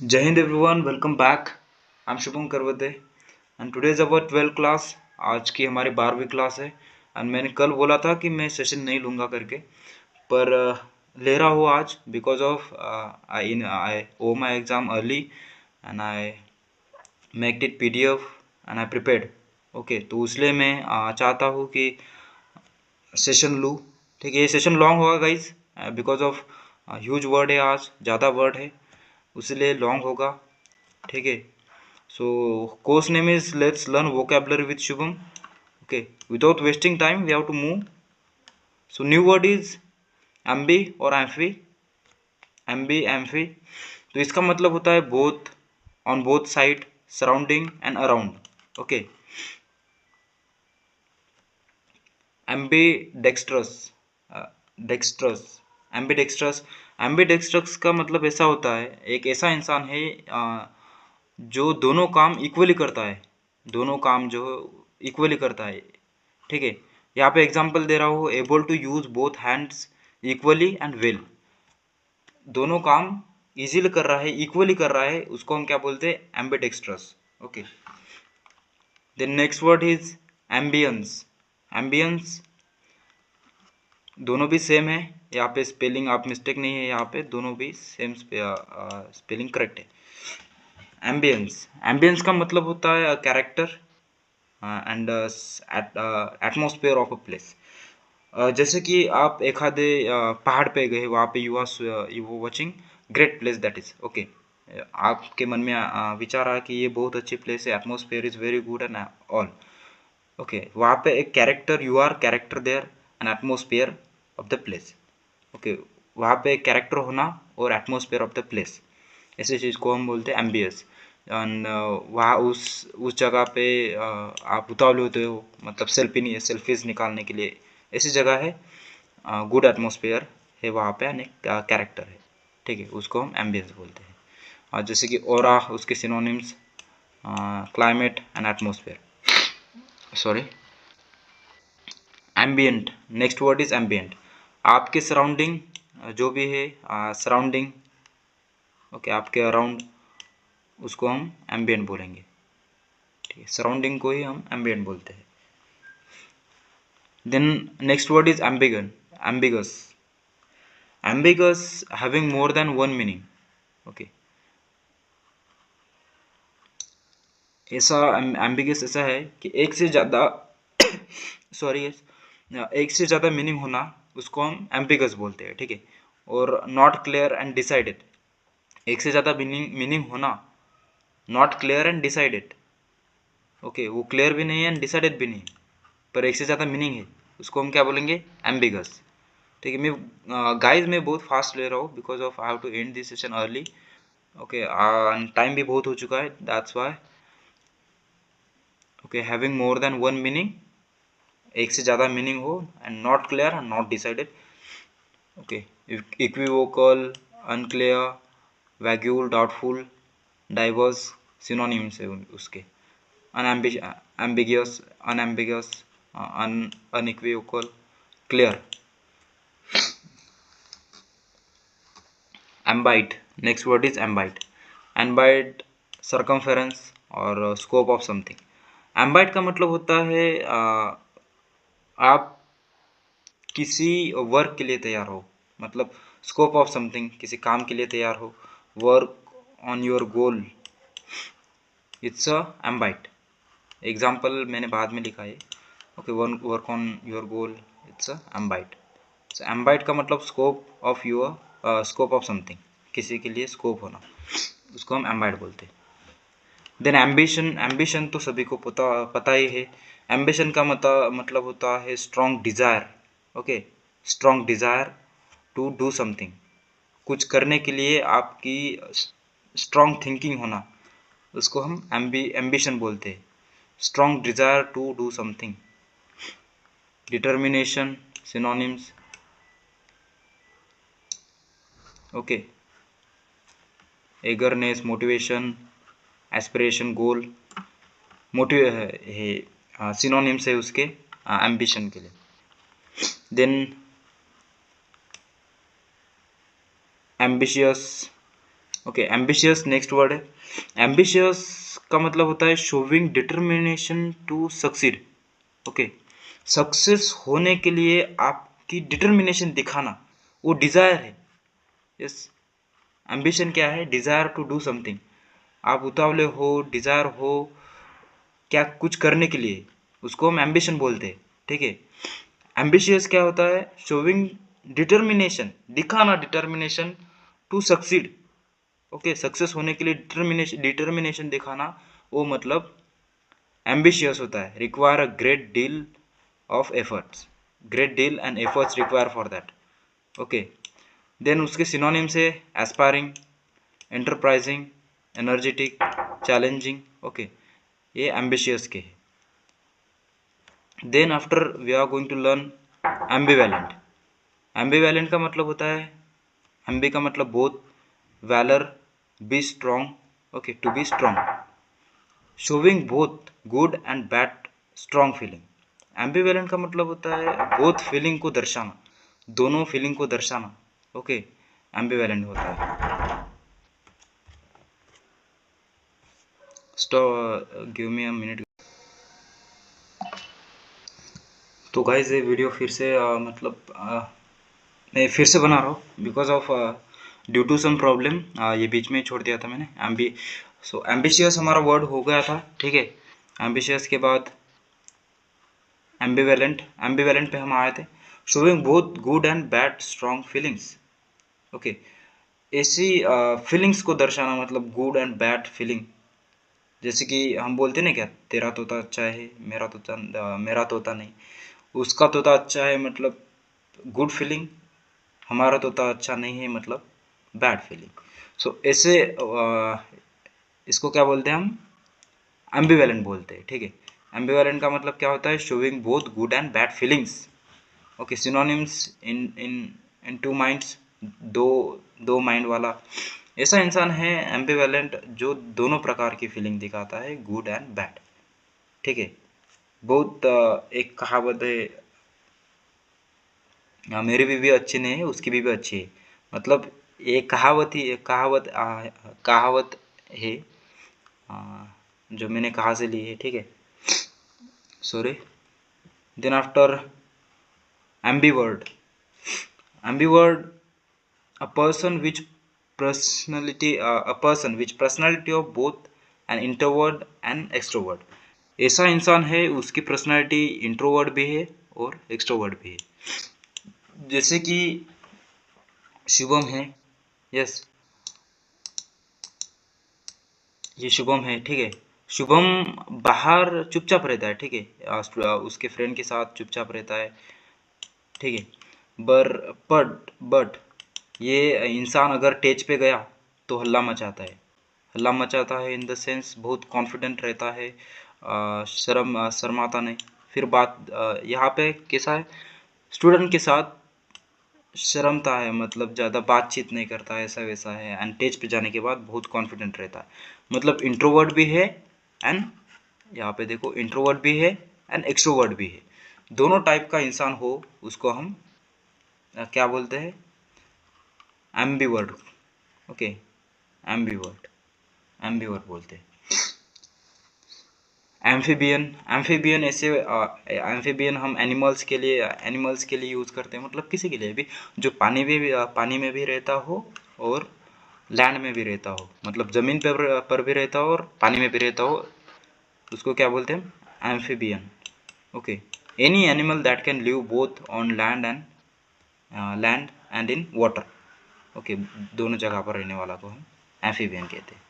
Jai Hind everyone, welcome back. I'm Shubham Karwate and today is our 12th class. आज की हमारी 12वीं class है and मैंने कल बोला था कि मैं सेशन नहीं लूँगा करके पर ले रहा हूँ आज because of I owe my exam early and I make it PDF and I prepared. Okay तो इसलिए मैं चाहता हूँ कि सेशन लूँ. ठीक है, ये सेशन लॉन्ग होगा guys because of huge word है, आज ज़्यादा वर्ड है इसलिए लॉन्ग होगा. ठीक है, so course name is let's learn vocabulary with Shubham. Okay, without wasting time we have to move. So new word is ambi or amphi. Ambi, amphi. तो इसका मतलब होता है both, on both side, surrounding and around. Okay, ambidextrous, dextrous, ambidextrous. ambidextrous का मतलब ऐसा होता है, एक ऐसा इंसान है जो दोनों काम इक्वली करता है, दोनों काम जो इक्वली करता है. ठीक है, यहाँ पे एग्जांपल दे रहा हूँ, able to use both hands equally and well. दोनों काम इजीली कर रहा है, इक्वली कर रहा है, उसको हम क्या बोलते हैं, ambidextrous. Okay, then next word is ambience. Ambience दोनों भी सेम है, यहाँ पे स्पेलिंग आप मिस्टेक नहीं है, यहाँ पे दोनों भी सेम स्पेलिंग करेक्ट है. एम्बियंस, एम्बियंस का मतलब होता है character and atmosphere of a place. जैसे कि आप एखादे पहाड़ पे गए, वहाँ पे यू वो watching great place that is okay. आपके मन में विचार आया कि ये बहुत अच्छी प्लेस है, atmosphere is very good and all. Okay, वहाँ पे एक character, you are character there and atmosphere of the place. Okay, वहाँ पे एक कैरेक्टर होना और एटमॉस्फेयर ऑफ द प्लेस, ऐसी चीज़ को हम बोलते हैं एम्बियस. एंड वहाँ उस जगह पे आप उतावले होते हो, मतलब सेल्फी नहीं है, सेल्फीज निकालने के लिए ऐसी जगह है, गुड एटमॉस्फेयर है वहाँ पे, अनेक कैरेक्टर है. ठीक है, उसको हम एम्बियंस बोलते हैं. और जैसे कि ओरा, उसके synonyms climate and atmosphere, sorry ambient. Next word is ambient. आपके सराउंडिंग जो भी है, सराउंडिंग ओके, आपके अराउंड, उसको हम एम्बियंट बोलेंगे. ठीक है, सराउंडिंग को ही हम एम्बियंट बोलते हैं. Then next word is ambiguous, ambiguous. Ambiguous having more than one meaning. Okay, ऐसा एम्बिगस ऐसा है कि एक से ज़्यादा सॉरी एक से ज़्यादा मीनिंग होना, उसको हम एम्बिगस बोलते हैं. ठीक है, और नॉट क्लियर एंड डिसाइडेड. एक से ज़्यादा मीनिंग होना, not clear and decided. Okay, वो क्लियर भी नहीं है एंड डिसाइडेड भी नहीं, पर एक से ज़्यादा मीनिंग है, उसको हम क्या बोलेंगे, एम्बिगस. ठीक है, मैं गाइस मैं बहुत फास्ट ले रहा हूँ because of I have to end this session early. Okay, time भी बहुत हो चुका है, that's why. Okay, having more than one meaning, एक से ज़्यादा मीनिंग हो, and not clear and not decided. Okay, equivocal, unclear, vague, doubtful, diverse synonyms है उसके. ambiguous, unambiguous, unequivocal, clear. Ambite, next word is ambite. Ambite circumference और scope of something. ambite का मतलब होता है आप किसी वर्क के लिए तैयार हो, मतलब स्कोप ऑफ समथिंग, किसी काम के लिए तैयार हो, work on your goal, it's a ambite. Example मैंने बाद में लिखा है. Okay, one work on your goal, it's a ambite. So ambite का मतलब scope of your, scope of something, किसी के लिए स्कोप होना, उसको हम ambite बोलते हैं. देन एम्बिशन, एम्बिशन तो सभी को पता ही है. एम्बिशन का मतलब होता है strong desire. Okay, strong desire to do something, कुछ करने के लिए आपकी स्ट्रॉन्ग थिंकिंग होना, उसको हम एम्बिशन बोलते हैं. Strong desire to do something. Determination synonyms. Okay, eagerness, motivation, aspiration, goal, motive है सिनोनिम्स है उसके एम्बिशन के लिए. Then ambitious. Okay, ambitious next word है। एम्बिशियस का मतलब होता है showing determination to succeed. Okay, success होने के लिए आपकी डिटर्मिनेशन दिखाना, वो डिजायर है। यस, एम्बिशन क्या है? Desire to do something. आप उतावले हो, डिजायर हो क्या कुछ करने के लिए, उसको हम एम्बिशन बोलते हैं। ठीक है, एम्बिशियस क्या होता है? शोविंग डिटर्मिनेशन, दिखाना determination to succeed. Okay, success होने के लिए डिटर्मिनेशन दिखाना, वो मतलब एम्बिशियस होता है। Require a great deal of efforts, great deal and efforts require for that. Okay, then उसके सिनोनिम्स है aspiring, enterprising, energetic, challenging. Okay, ये एम्बिशियस के है। Then after we are going to learn ambivalent. Ambivalent का मतलब होता है, ambi का मतलब both, valor, be strong. Okay, to be strong, showing both good and bad strong feeling. Ambivalent का मतलब होता है बोथ फीलिंग को दर्शाना, दोनों फीलिंग को दर्शाना। ओके, एम्बिवेलेंट होता है। Give me a minute. तो गाइस ये वीडियो फिर से मैं फिर से बना रहा हूँ because of due to some problem. ये बीच में ही छोड़ दिया था मैंने। एम्बिशियस हमारा वर्ड हो गया था। ठीक है, एम्बिशियस के बाद एम्बिवेलेंट, एम्बिवेलेंट पे हम आए थे। Showing both good and bad strong feelings. Okay, ऐसी फीलिंग्स को दर्शाना, मतलब गुड एंड बैड फीलिंग। जैसे कि हम बोलते ना, क्या तेरा तोता अच्छा है, मेरा तोता नहीं, उसका तोता अच्छा है मतलब गुड फीलिंग, हमारा तोता अच्छा नहीं है मतलब बैड फीलिंग। सो ऐसे इसको क्या बोलते हैं हम? एम्बिवेलेंट बोलते हैं। ठीक है, एम्बिवेलेंट का मतलब क्या होता है? Showing both good and bad feelings. Okay, synonyms in in in two minds, दो दो माइंड वाला ऐसा इंसान है एम्बिवेलेंट, जो दोनों प्रकार की फीलिंग दिखाता है, गुड एंड बैड। ठीक है, बहुत एक कहावत है, मेरी बीवी अच्छी नहीं है, उसकी बीवी अच्छी है। मतलब ये कहावत ही कहावत है, आ, जो मैंने कहाँ से ली है। ठीक है, sorry. Then after ambivert, ambivert a person which personality of both an introvert and extrovert। ऐसा इंसान है उसकी पर्सनालिटी इंट्रोवर्ट भी है और एक्सट्रोवर्ट भी है। जैसे कि शुभम है। यस, ये शुभम है। ठीक है, शुभम बाहर चुपचाप रहता है। ठीक है, उसके फ्रेंड के साथ चुपचाप रहता है। ठीक है, बट ये इंसान अगर टेज पे गया तो हल्ला मचाता है। हल्ला मचाता है इन द सेंस बहुत कॉन्फिडेंट रहता है, शर्माता नहीं। फिर बात यहाँ पे कैसा है? स्टूडेंट के साथ शर्मता है, मतलब ज़्यादा बातचीत नहीं करता है, ऐसा वैसा है। एंड टेज पे जाने के बाद बहुत कॉन्फिडेंट रहता है, मतलब इंट्रोवर्ट भी है एंड यहाँ पे देखो इंट्रोवर्ट भी है एंड एक्सट्रोवर्ट भी है। दोनों टाइप का इंसान हो उसको हम क्या बोलते हैं? एम्बीवर्ट। ओके, एम्बीवर्ट, एम्बीवर्ट बोलते हैं। एम्फीबियन, एम्फीबियन ऐसे एम्फीबियन हम एनिमल्स के लिए यूज़ करते हैं, मतलब किसी के लिए भी जो पानी में भी रहता हो और लैंड में भी रहता हो, मतलब ज़मीन पर भी रहता हो और पानी में भी रहता हो, उसको क्या बोलते हैं? Amphibian. Okay, any animal that can live both on land and in water. Okay, दोनों जगह पर रहने वाला को हम एम्फीबियन कहते हैं।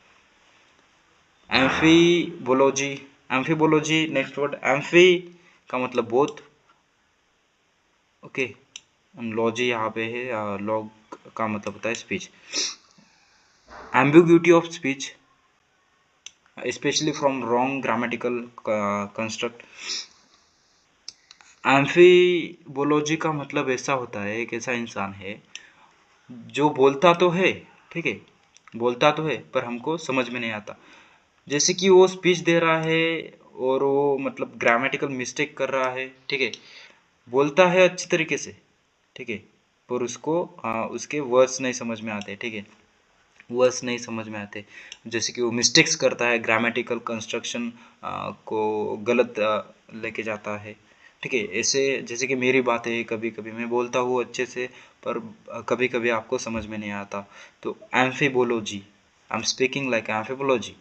एम्फीबोलॉजी, एम्फीबोलॉजी नेक्स्ट वर्ड। एम्फी का मतलब बोथ। ओके, लॉजी यहाँ पे है, लॉग का मतलब होता है speech. Ambiguity of speech specially from wrong grammatical construct. Amphibology का मतलब ऐसा होता है, एक ऐसा इंसान है जो बोलता तो है, ठीक है, बोलता तो है पर हमको समझ में नहीं आता। जैसे कि वो स्पीच दे रहा है और वो मतलब ग्रामेटिकल मिस्टेक कर रहा है। ठीक है, बोलता है अच्छी तरीके से, ठीक है, पर उसको उसके वर्ड्स नहीं समझ में आते। ठीक है, वर्ड्स नहीं समझ में आते, जैसे कि वो मिस्टेक्स करता है, ग्रामेटिकल कंस्ट्रक्शन को गलत लेके जाता है। ठीक है, ऐसे जैसे कि मेरी बात है, कभी कभी मैं बोलता हूँ अच्छे से, पर कभी कभी आपको समझ में नहीं आता। तो amphibology, I am speaking like amphibology.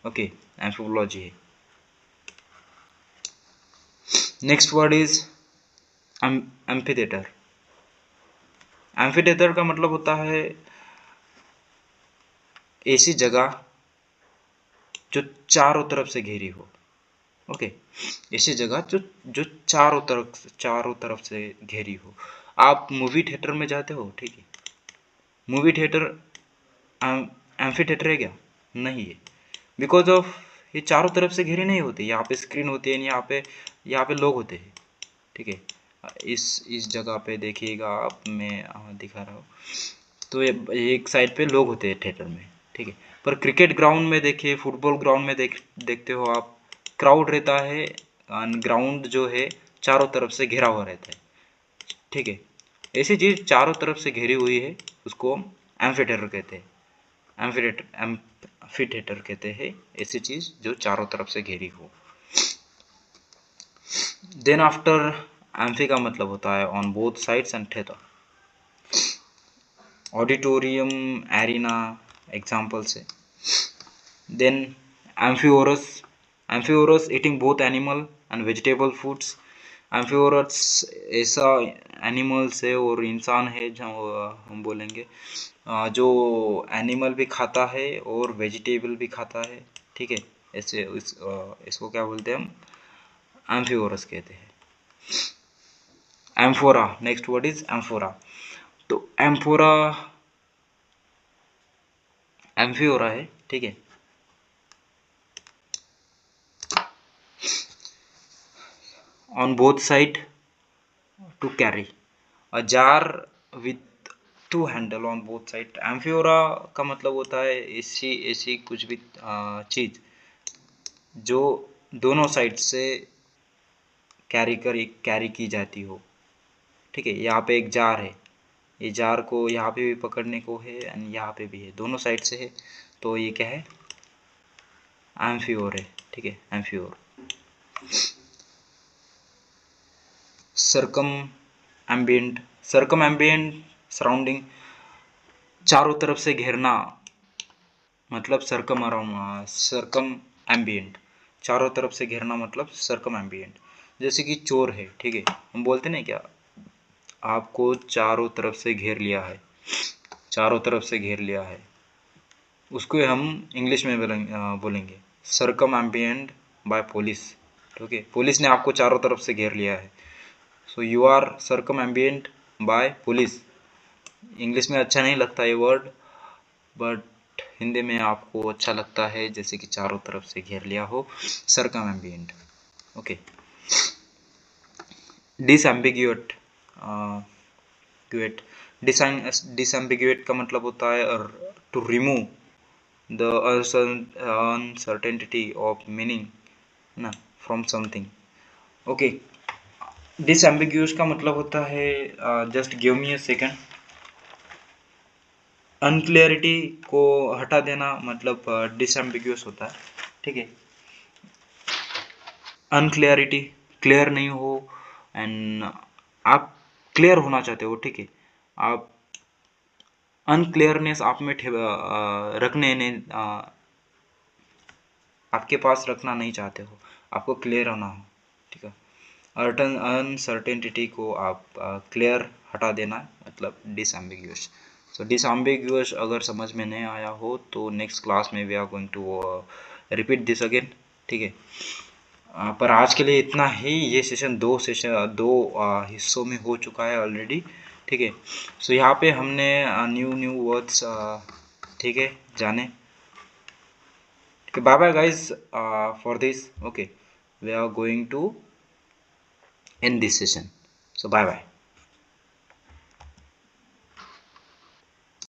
Okay, amphibology है। Next word is amphitheatre. Amphitheatre का मतलब होता है ऐसी जगह जो चारों तरफ से घेरी हो। ओके, ऐसी जगह जो जो चारों तरफ से घेरी हो। आप मूवी थिएटर में जाते हो, ठीक है, मूवी थिएटर एम्फी थिएटर है क्या? नहीं है, बिकॉज ऑफ ये चारों तरफ से घेरी नहीं होती। यहाँ पे स्क्रीन होती है, यहाँ पे लोग होते हैं। ठीक है, इस जगह पे देखिएगा आप, मैं दिखा रहा हूँ। तो ये एक साइड पे लोग होते हैं थिएटर में, ठीक है। पर क्रिकेट ग्राउंड में देखिए, फुटबॉल ग्राउंड में देखते हो आप, क्राउड रहता है, ग्राउंड जो है चारों तरफ से घिरा हुआ रहता है। ठीक है, ऐसी चीज चारों तरफ से घिरी हुई है, उसको हम एम्फीथिएटर कहते हैं। एम्फीथिएटर कहते हैं ऐसी चीज जो चारों तरफ से घेरी हो। देन आफ्टर, एम्फी का मतलब होता है on both sides and theatre. Auditorium, arena example से। Then amphivorous, amphivorous eating both animal and vegetable foods. Amphivorous ऐसा एनिमल्स है और इंसान है जो हम बोलेंगे जो एनिमल भी खाता है और वेजिटेबल भी खाता है। ठीक है, ऐसे इसको क्या बोलते हैं हम? एम्फीओरस कहते हैं। Amphora, next word is amphora. तो एम्फोरा एम्फीओरा है, ठीक है। On both side to carry a jar with two handle on both side. Amphora का मतलब होता है ऐसी ऐसी कुछ भी चीज जो दोनों साइड से कैरी की जाती हो। ठीक है, यहाँ पे एक जार है, ये जार को यहाँ पे भी पकड़ने को है एंड यहाँ पे भी है, दोनों साइड से है। तो ये क्या है? एम्फीओर है। ठीक है, एम्फीओर। सरकम एम्बियंट, सरकम एम्बियंट सराउंडिंग, चारों तरफ से घेरना, मतलब सरकम अराउंड, सरकम एम्बियंट, चारों तरफ से घेरना मतलब सरकम एम्बियंट। जैसे कि चोर है, ठीक है, हम बोलते नहीं क्या, आपको चारों तरफ से घेर लिया है, चारों तरफ से घेर लिया है, उसको हम इंग्लिश में बोलेंगे सरकम एम्बियंट बाय पुलिस। ठीक है, पुलिस ने आपको चारों तरफ से घेर लिया है, so you are circumambient by police. English में अच्छा नहीं लगता ये वर्ड, बट हिंदी में आपको अच्छा लगता है, जैसे कि चारों तरफ से घेर लिया हो, सरकम एम्बियंट। ओके, डिसएम्बिग्यूट, डिसएम्बिग्यूट का मतलब होता है to remove the uncertainty of meaning ना फ्रॉम समथिंग। ओके, डिसएम्बिग्यूस का मतलब होता है, just give me a second, unclarity को हटा देना, मतलब डिसएम्बिग्यूस होता है। ठीक है, अनक्लियरिटी, क्लियर नहीं हो, एंड आप क्लियर होना चाहते हो। ठीक है, आप अनक्लियरनेस आप में रखने ने आपके पास रखना नहीं चाहते हो, आपको क्लियर होना हो। ठीक है, अनसर्टेनिटी को आप क्लियर हटा देना, मतलब डिसएम्बिग्यूस। सो डिसएम्बिग्यूस अगर समझ में नहीं आया हो तो नेक्स्ट क्लास में we are going to repeat this again. ठीक है, पर आज के लिए इतना ही। ये सेशन दो हिस्सों में हो चुका है ऑलरेडी। ठीक है, सो यहाँ पे हमने न्यू न्यू वर्ड्स, ठीक है, जाने। bye bye guys, for this. Okay, we are going to end this session, so bye bye.